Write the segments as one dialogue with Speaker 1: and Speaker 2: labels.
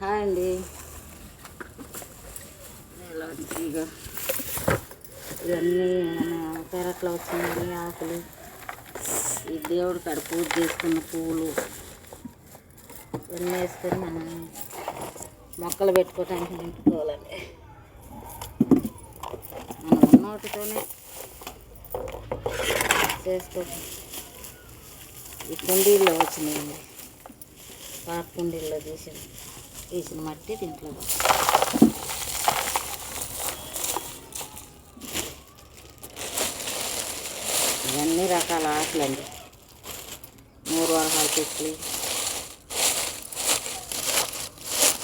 Speaker 1: Hi అండి. ఇలా ఇక ఇవన్నీ మన పెరట్లో వచ్చినాయి ఆకులు, ఈ దేవుడి కాడ పూజ చేసుకున్న పువ్వులు ఇవన్నీ వేసుకొని మనం మొక్కలు పెట్టుకోవటానికి నింపుకోవాలండి. మనం ఉన్నోటితోనే చేసుకోవాలి. ఈ కుండీల్లో వచ్చినాయండి, పాత కుండీల్లో తీసిన మట్టి దీంట్లో ఇవన్నీ రకాల ఆకులండి. 3 వరహాల చెట్లు,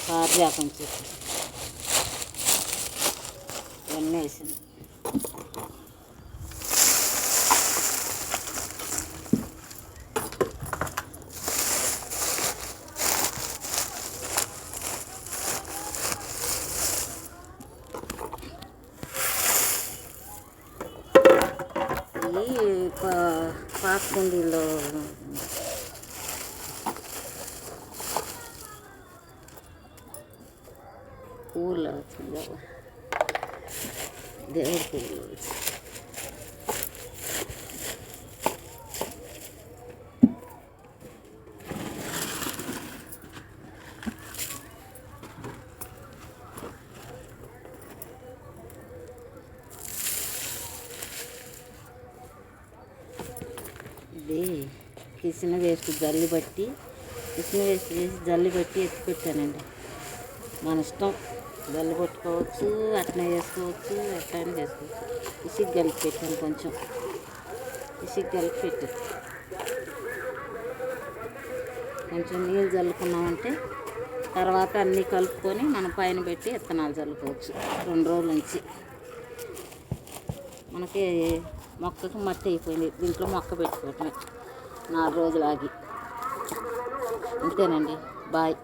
Speaker 1: పారిజాతం చెట్లు ఇవన్నీ వేసింది. పాత కుండీలో పువ్వులు వచ్చింది, దేవుడి పువ్వులు వచ్చింది. ఇది కిసిన వేస్ట్ జల్లి బట్టి వేసి జల్లి బట్టి ఎత్తి పెట్టానండి. మన ఇష్టం, జల్లి పట్టుకోవచ్చు, అట్నే చేసుకోవచ్చు, ఎట్లయినా చేసుకోవచ్చు. ఇసుక కలిపి పెట్టాను, కొంచెం ఇసుక కలిపి పెట్టాను. కొంచెం నీళ్ళు చల్లుకున్నామంటే తర్వాత అన్నీ కలుపుకొని మనం పైన పెట్టి విత్తనాలు చల్లుకోవచ్చు. 2 రోజుల నుంచి మనకి మొక్కకి మట్టి అయిపోయింది. దీంట్లో మొక్క పెట్టుకోవటమే 4 రోజులు ఆగి. అంతేనండి. బాయ్.